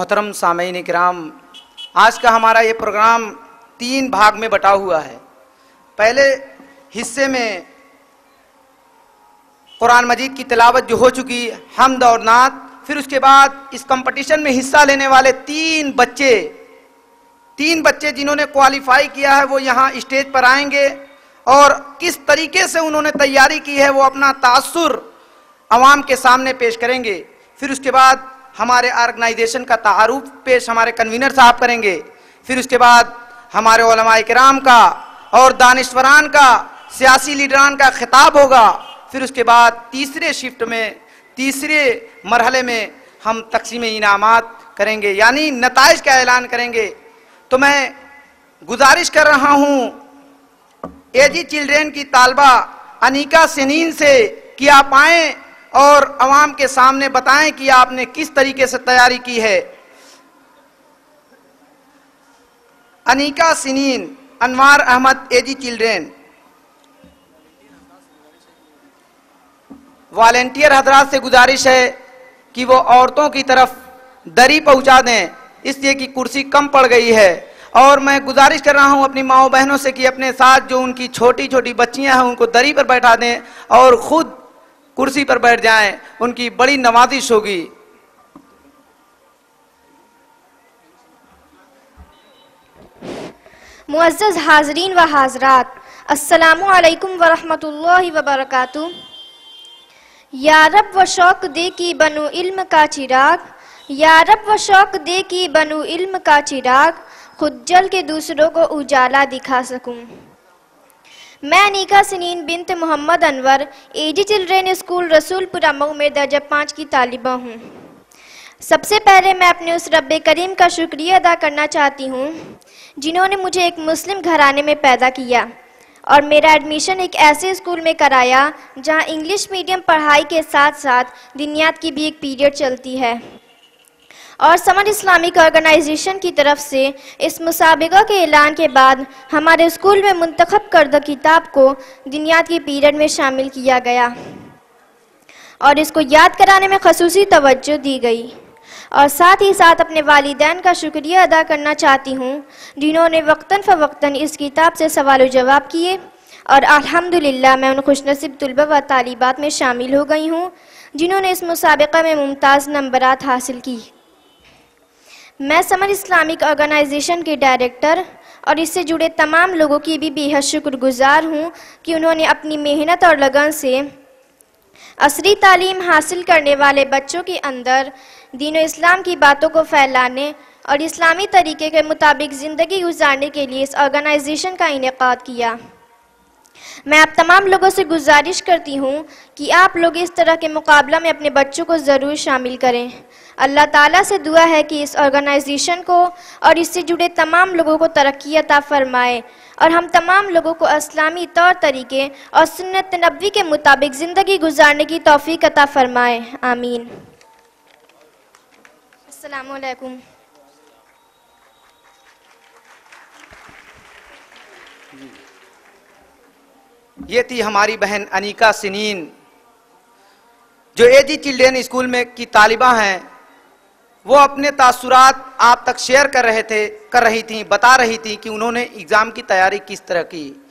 मोहतरम सामईन किराम, आज का हमारा ये प्रोग्राम 3 भाग में बटा हुआ है। पहले हिस्से में कुरान मजीद की तिलावत जो हो चुकी, हम्द और नात, फिर उसके बाद इस कंपटीशन में हिस्सा लेने वाले 3 बच्चे जिन्होंने क्वालिफाई किया है वो यहाँ स्टेज पर आएंगे और किस तरीके से उन्होंने तैयारी की है वो अपना तासुर अवाम के सामने पेश करेंगे। फिर उसके बाद हमारे ऑर्गेनाइजेशन का तारुफ पेश हमारे कन्वीनर साहब करेंगे। फिर उसके बाद हमारे उलमाए किराम का और दानिश्वरान का, सियासी लीडरान का खिताब होगा। फिर उसके बाद तीसरे मरहले में हम तकसीम इनामात करेंगे, यानी नताइज का ऐलान करेंगे। तो मैं गुजारिश कर रहा हूँ एजी चिल्ड्रेन की तालबा अनीका सिनीन से कि आप आएँ और अवाम के सामने बताएं कि आपने किस तरीके से तैयारी की है। अनीका सिनीन, अनवार अहमद, एजी चिल्ड्रेन। वॉलेंटियर हजरात से गुजारिश है कि वो औरतों की तरफ दरी पहुंचा दें, इसलिए कि कुर्सी कम पड़ गई है। और मैं गुजारिश कर रहा हूं अपनी माओ बहनों से कि अपने साथ जो उनकी छोटी छोटी बच्चियां हैं उनको दरी पर बैठा दें और खुद कुर्सी पर बैठ जाएं, उनकी बड़ी नवाजिश होगी। मुअज़्ज़ज़ हाज़रीन व हाज़रात, अस्सलामु अलैकुम व रहमतुल्लाहि व बरकातुहू। या रब व शौक दे की बनु इल्म का चिराग, या रब व शौक दे की बनु इल्म का चिराग, खुद जल के दूसरों को उजाला दिखा सकूं। मैं अनीका सिनीन बिन्त मोहम्मद अनवर, एजी चिल्ड्रेन स्कूल रसूलपुरा मऊ में दर्जा 5 की तालिबा हूँ। सबसे पहले मैं अपने उस रब्बे करीम का शुक्रिया अदा करना चाहती हूँ जिन्होंने मुझे एक मुस्लिम घराने में पैदा किया और मेरा एडमिशन एक ऐसे स्कूल में कराया जहाँ इंग्लिश मीडियम पढ़ाई के साथ साथ दिनियात की भी एक पीरियड चलती है। और समर इस्लामिक ऑर्गेनाइजेशन की तरफ से इस मुसाबिका के ऐलान के बाद हमारे स्कूल में मुंतखब करदा किताब को दिनियात की पीरियड में शामिल किया गया और इसको याद कराने में खसूसी तवज्जो दी गई। और साथ ही साथ अपने वालिदैन का शुक्रिया अदा करना चाहती हूँ जिन्होंने वक्तन फ़वक्तन इस किताब से सवाल जवाब किए और अल्हम्दुलिल्लाह मैं उन खुशनसीब तुलबा व तालिबात में शामिल हो गई हूँ जिन्होंने इस मुसाबिका में मुमताज़ नंबरात हासिल की। मैं समर इस्लामिक ऑर्गेनाइजेशन के डायरेक्टर और इससे जुड़े तमाम लोगों की भी बेहद शुक्रगुजार हूँ कि उन्होंने अपनी मेहनत और लगन से असरी तालीम हासिल करने वाले बच्चों के अंदर दीन इस्लाम की बातों को फैलाने और इस्लामी तरीके के मुताबिक ज़िंदगी गुजारने के लिए इस ऑर्गेनाइजेशन का इनेकाद किया। मैं आप तमाम लोगों से गुजारिश करती हूँ कि आप लोग इस तरह के मुकाबला में अपने बच्चों को ज़रूर शामिल करें। अल्लाह ताला से दुआ है कि इस ऑर्गेनाइजेशन को और इससे जुड़े तमाम लोगों को तरक्की अता फरमाए और हम तमाम लोगों को इस्लामी तौर तरीके और सुन्नत नबवी के मुताबिक ज़िंदगी गुजारने की तौफीक अता फरमाए। आमीन। अस्सलामु अलैकुम। ये थी हमारी बहन अनीका सिनीन जो एजी चिल्ड्रेन स्कूल में की तालिबा हैं। वो अपने तासुरात आप तक शेयर कर रही थी, बता रही थी कि उन्होंने एग्ज़ाम की तैयारी किस तरह की।